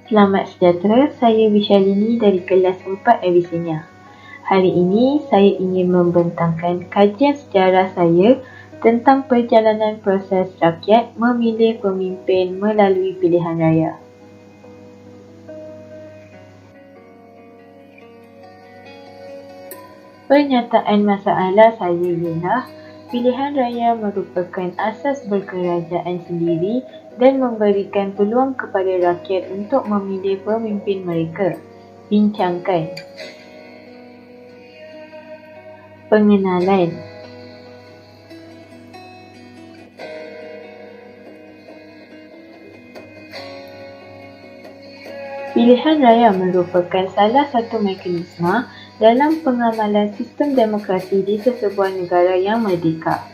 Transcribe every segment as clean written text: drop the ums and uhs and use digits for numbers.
Selamat sejahtera, saya Vishalini dari kelas 4 Avicennia. Hari ini saya ingin membentangkan kajian sejarah saya tentang perjalanan proses rakyat memilih pemimpin melalui pilihan raya. Pernyataan masalah saya ialah pilihan raya merupakan asas berkerajaan sendiri dan memberikan peluang kepada rakyat untuk memilih pemimpin mereka. Bincangkan. Pengenalan. Pilihan raya merupakan salah satu mekanisme dalam pengamalan sistem demokrasi di sesebuah negara yang merdeka.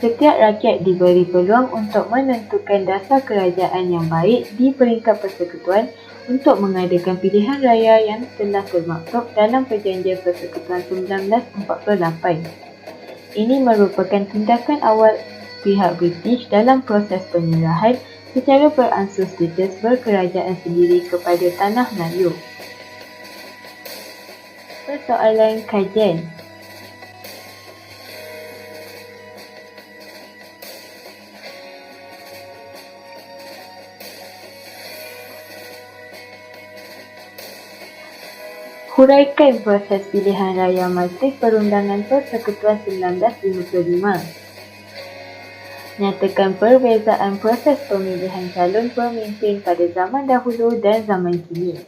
Setiap rakyat diberi peluang untuk menentukan dasar kerajaan yang baik di peringkat persekutuan untuk mengadakan pilihan raya yang telah termaktub dalam Perjanjian Persekutuan 1948. Ini merupakan tindakan awal pihak British dalam proses penyerahan secara beransur status berkerajaan sendiri kepada tanah Melayu. Persoalan kajian. Huraikan proses pilihan raya Majlis Perundangan Persekutuan 1955. Nyatakan perbezaan proses pemilihan calon pemimpin pada zaman dahulu dan zaman kini.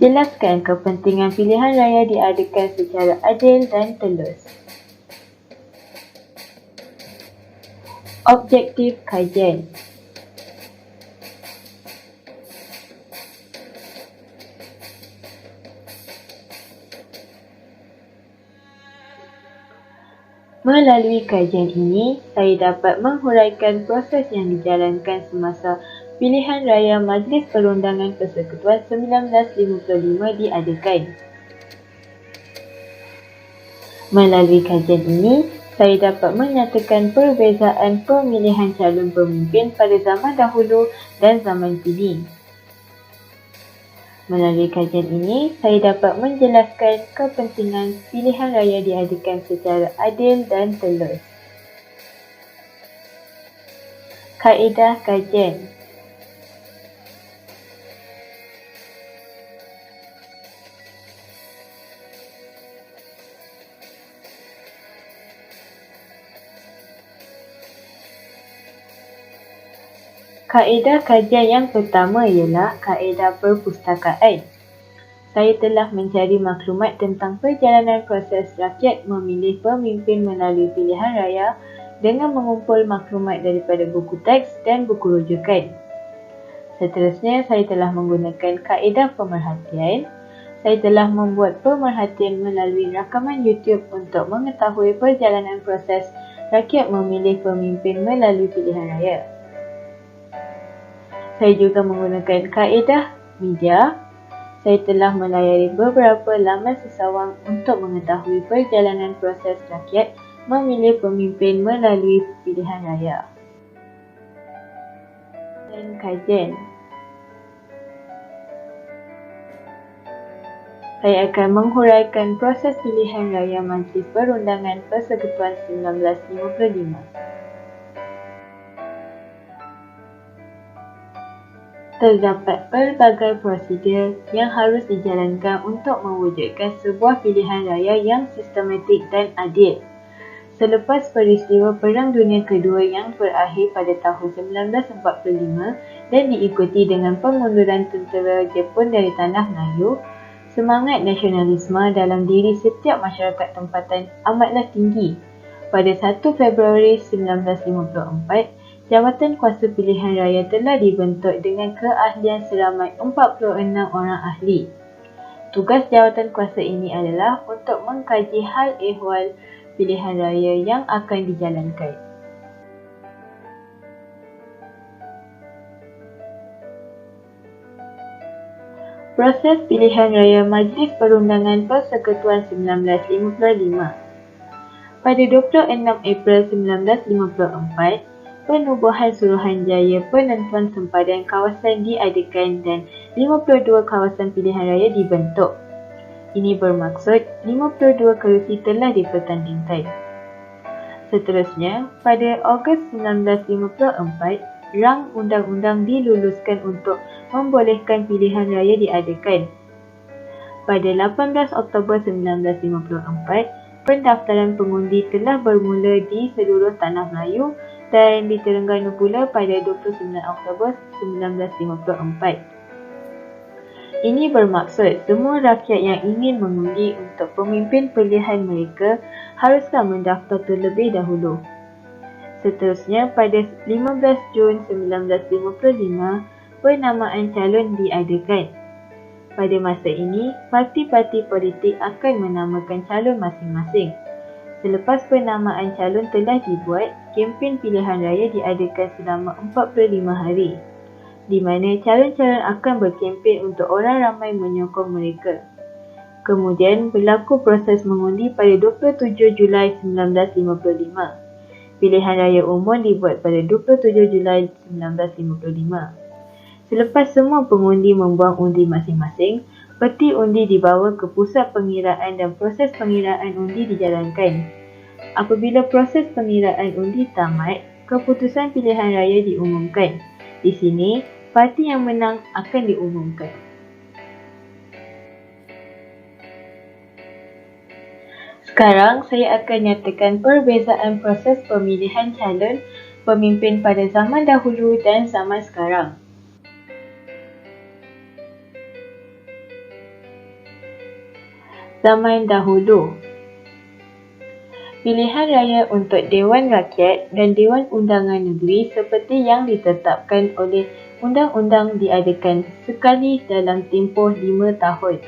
Jelaskan kepentingan pilihan raya diadakan secara adil dan telus. Objektif kajian. Melalui kajian ini, saya dapat menghuraikan proses yang dijalankan semasa pilihan raya Majlis Perundangan Persekutuan 1955 diadakan. Melalui kajian ini, saya dapat menyatakan perbezaan pemilihan calon pemimpin pada zaman dahulu dan zaman kini. Melalui kajian ini, saya dapat menjelaskan kepentingan pilihan raya diadakan secara adil dan telus. Kaedah kajian. Kaedah kajian yang pertama ialah kaedah perpustakaan. Saya telah mencari maklumat tentang perjalanan proses rakyat memilih pemimpin melalui pilihan raya dengan mengumpul maklumat daripada buku teks dan buku rujukan. Seterusnya, saya telah menggunakan kaedah pemerhatian. Saya telah membuat pemerhatian melalui rakaman YouTube untuk mengetahui perjalanan proses rakyat memilih pemimpin melalui pilihan raya. Saya juga menggunakan kaedah media. Saya telah melayari beberapa laman sesawang untuk mengetahui perjalanan proses rakyat memilih pemimpin melalui pilihan raya. Dan kajian. Saya akan menghuraikan proses pilihan raya Majlis Perundangan Persekutuan 1955. Terdapat pelbagai prosedur yang harus dijalankan untuk mewujudkan sebuah pilihan raya yang sistematik dan adil. Selepas peristiwa Perang Dunia Kedua yang berakhir pada tahun 1945 dan diikuti dengan pengunduran tentera Jepun dari tanah Melayu, semangat nasionalisme dalam diri setiap masyarakat tempatan amatlah tinggi. Pada 1 Februari 1954, Jabatan Kuasa Pilihan Raya telah dibentuk dengan keahlian seramai 46 orang ahli. Tugas jawatan kuasa ini adalah untuk mengkaji hal ehwal pilihan raya yang akan dijalankan. Proses pilihan raya Majlis Perundangan Persekutuan 1955. Pada 26 April 1954, penubuhan Suruhanjaya penentuan sempadan kawasan diadakan dan 52 kawasan pilihan raya dibentuk. Ini bermaksud 52 kerusi telah dipertandingkan. Seterusnya, pada Ogos 1954, rang undang-undang diluluskan untuk membolehkan pilihan raya diadakan. Pada 18 Oktober 1954, pendaftaran pengundi telah bermula di seluruh tanah Melayu dan di Terengganu pula pada 29 Oktober 1954. Ini bermaksud semua rakyat yang ingin mengundi untuk pemimpin pilihan mereka haruslah mendaftar terlebih dahulu. Seterusnya, pada 15 Jun 1955, penamaan calon diadakan. Pada masa ini, parti-parti politik akan menamakan calon masing-masing. Selepas penamaan calon telah dibuat, kempen pilihan raya diadakan selama 45 hari. Di mana calon-calon akan berkempen untuk orang ramai menyokong mereka. Kemudian berlaku proses mengundi pada 27 Julai 1955. Pilihan raya umum dibuat pada 27 Julai 1955. Selepas semua pengundi membuang undi masing-masing, peti undi dibawa ke pusat pengiraan dan proses pengiraan undi dijalankan. Apabila proses pengiraan undi tamat, keputusan pilihan raya diumumkan. Di sini, parti yang menang akan diumumkan. Sekarang, saya akan nyatakan perbezaan proses pemilihan calon pemimpin pada zaman dahulu dan zaman sekarang. Zaman dahulu, pilihan raya untuk Dewan Rakyat dan Dewan Undangan Negeri seperti yang ditetapkan oleh undang-undang diadakan sekali dalam tempoh 5 tahun.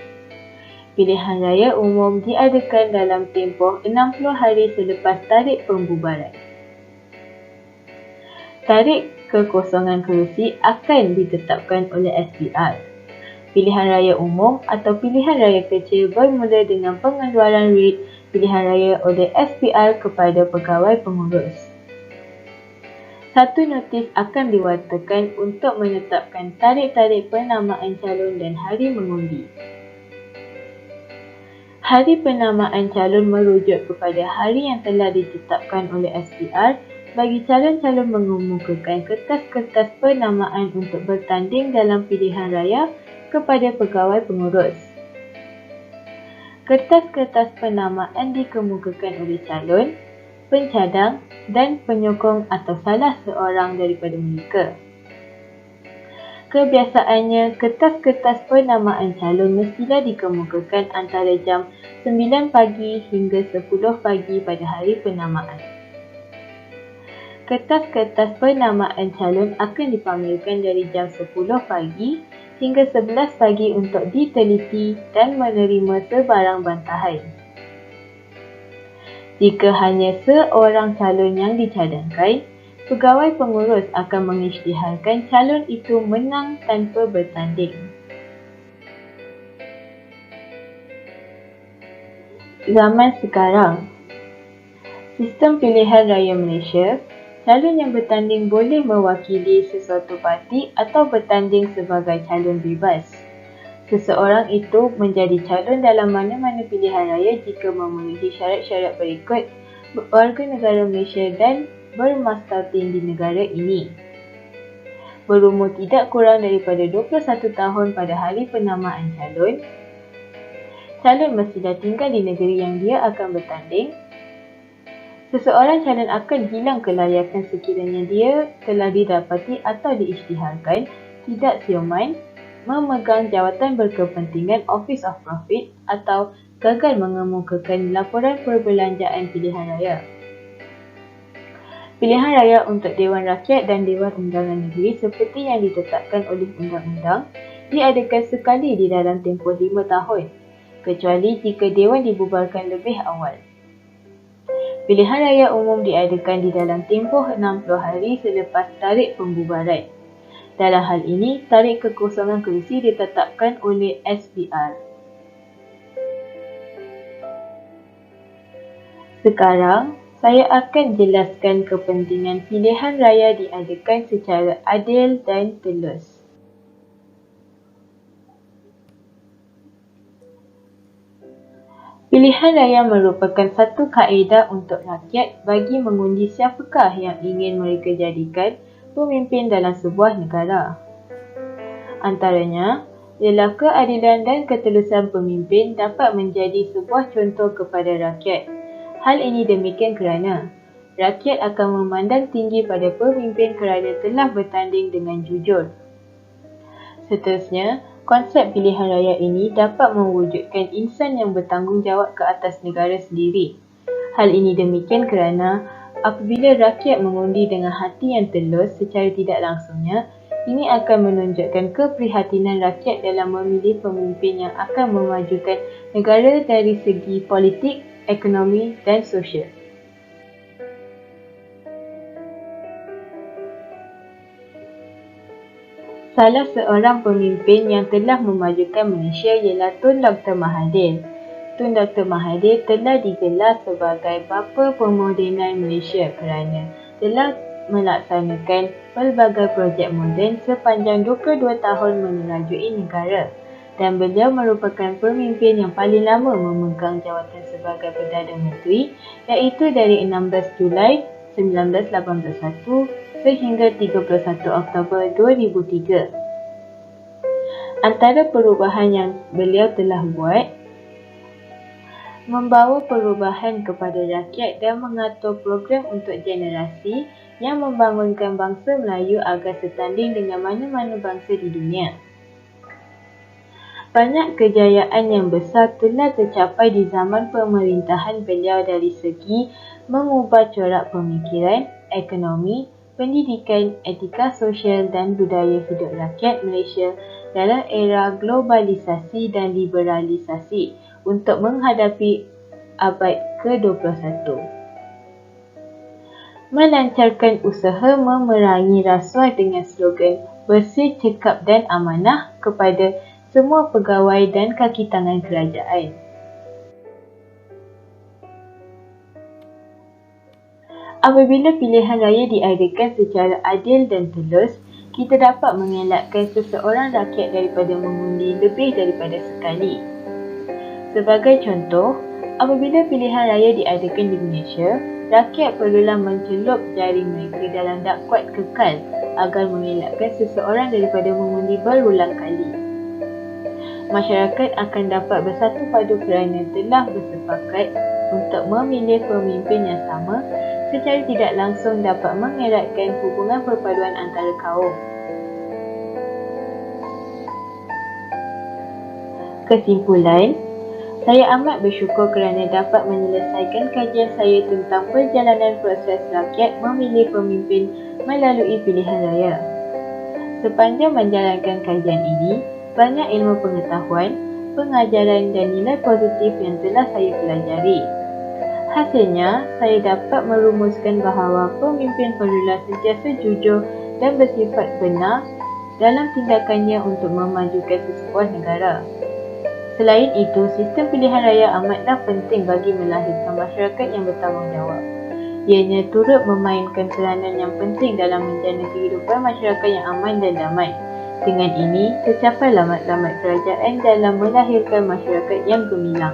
Pilihan raya umum diadakan dalam tempoh 60 hari selepas tarikh pembubaran. Tarikh kekosongan kerusi akan ditetapkan oleh SPR. Pilihan raya umum atau pilihan raya kecil bermula dengan pengeluaran writ pilihan raya oleh SPR kepada pegawai pengurus. Satu notis akan diwartakan untuk menetapkan tarikh-tarikh penamaan calon dan hari mengundi. Hari penamaan calon merujuk kepada hari yang telah ditetapkan oleh SPR bagi calon-calon mengemukakan kertas-kertas penamaan untuk bertanding dalam pilihan raya kepada pegawai pengurus. Kertas-kertas penamaan dikemukakan oleh calon, pencadang dan penyokong atau salah seorang daripada mereka. Kebiasaannya, kertas-kertas penamaan calon mestilah dikemukakan antara jam 9 pagi hingga 10 pagi pada hari penamaan. Kertas-kertas penamaan calon akan dipamerkan dari jam 10 pagi hingga 11 pagi untuk diteliti dan menerima sebarang bantahan. Jika hanya seorang calon yang dicadangkan, pegawai pengurus akan mengisytiharkan calon itu menang tanpa bertanding. Zaman sekarang, sistem pilihan raya Malaysia, calon yang bertanding boleh mewakili sesuatu parti atau bertanding sebagai calon bebas. Seseorang itu menjadi calon dalam mana-mana pilihan raya jika memenuhi syarat-syarat berikut: warga negara Malaysia dan bermastaltin di negara ini. Berumur tidak kurang daripada 21 tahun pada hari penamaan calon. Calon mestilah tinggal di negeri yang dia akan bertanding. Seseorang calon akan hilang kelayakan sekiranya dia telah didapati atau diisytiharkan tidak siuman, memegang jawatan berkepentingan Office of Profit atau gagal mengemukakan laporan perbelanjaan pilihan raya. Pilihan raya untuk Dewan Rakyat dan Dewan Undangan Negeri seperti yang ditetapkan oleh undang-undang diadakan sekali di dalam tempoh 5 tahun, kecuali jika Dewan dibubarkan lebih awal. Pilihan raya umum diadakan di dalam tempoh 60 hari selepas tarikh pembubaran. Dalam hal ini, tarikh kekosongan kerusi ditetapkan oleh SPR. Sekarang, Saya akan jelaskan kepentingan pilihan raya diadakan secara adil dan telus. Pilihan raya merupakan satu kaedah untuk rakyat bagi mengundi siapakah yang ingin mereka jadikan pemimpin dalam sebuah negara. Antaranya, ialah keadilan dan ketelusan pemimpin dapat menjadi sebuah contoh kepada rakyat. Hal ini demikian kerana rakyat akan memandang tinggi pada pemimpin kerana telah bertanding dengan jujur. Seterusnya, konsep pilihan raya ini dapat mewujudkan insan yang bertanggungjawab ke atas negara sendiri. Hal ini demikian kerana apabila rakyat mengundi dengan hati yang telus secara tidak langsungnya, ini akan menunjukkan keprihatinan rakyat dalam memilih pemimpin yang akan memajukan negara dari segi politik, ekonomi dan sosial. Salah seorang pemimpin yang telah memajukan Malaysia ialah Tun Dr. Mahathir. Tun Dr. Mahathir telah digelar sebagai bapa pemodenan Malaysia kerana telah melaksanakan pelbagai projek moden sepanjang 22 tahun menerajui negara, dan beliau merupakan pemimpin yang paling lama memegang jawatan sebagai Perdana Menteri, iaitu dari 16 Julai 1981 sehingga 31 Oktober 2003. Antara perubahan yang beliau telah buat, membawa perubahan kepada rakyat dan mengatur program untuk generasi yang membangunkan bangsa Melayu agar setanding dengan mana-mana bangsa di dunia. Banyak kejayaan yang besar telah tercapai di zaman pemerintahan beliau dari segi mengubah corak pemikiran, ekonomi, pendidikan, etika sosial dan budaya hidup rakyat Malaysia dalam era globalisasi dan liberalisasi untuk menghadapi abad ke-21. Melancarkan usaha memerangi rasuah dengan slogan bersih, cekap dan amanah kepada semua pegawai dan kaki tangan kerajaan. Apabila pilihan raya diadakan secara adil dan telus, kita dapat mengelakkan seseorang rakyat daripada mengundi lebih daripada sekali. Sebagai contoh, apabila pilihan raya diadakan di Malaysia, rakyat perlulah mencelup jari mereka dalam dakwat kekal agar mengelakkan seseorang daripada mengundi berulang kali. Masyarakat akan dapat bersatu padu kerana telah bersepakat untuk memilih pemimpin yang sama, secara tidak langsung dapat mengeratkan hubungan perpaduan antara kaum. Kesimpulan, saya amat bersyukur kerana dapat menyelesaikan kajian saya tentang perjalanan proses rakyat memilih pemimpin melalui pilihan raya. Sepanjang menjalankan kajian ini, banyak ilmu pengetahuan, pengajaran dan nilai positif yang telah saya pelajari. Hasilnya, saya dapat merumuskan bahawa pemimpin perlulah sentiasa jujur dan bersifat benar dalam tindakannya untuk memajukan sesebuah negara. Selain itu, sistem pilihan raya amatlah penting bagi melahirkan masyarakat yang bertanggungjawab. Ianya turut memainkan peranan yang penting dalam menjana kehidupan masyarakat yang aman dan damai. Dengan ini, tercapailah matlamat kerajaan dalam melahirkan masyarakat yang gemilang.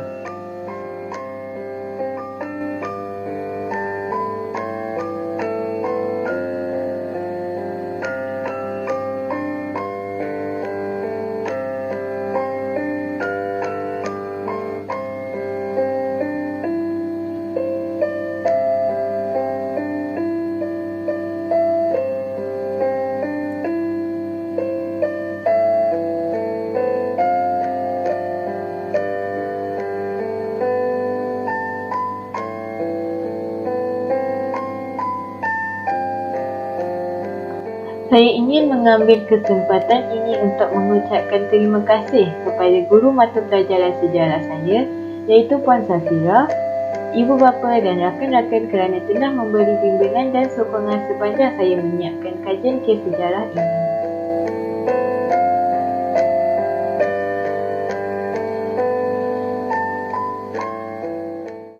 Saya ingin mengambil kesempatan ini untuk mengucapkan terima kasih kepada guru mata pelajaran sejarah saya, iaitu Puan Safira, ibu bapa dan rakan-rakan kerana telah memberi bimbingan dan sokongan sepanjang saya menyiapkan kajian kes sejarah ini.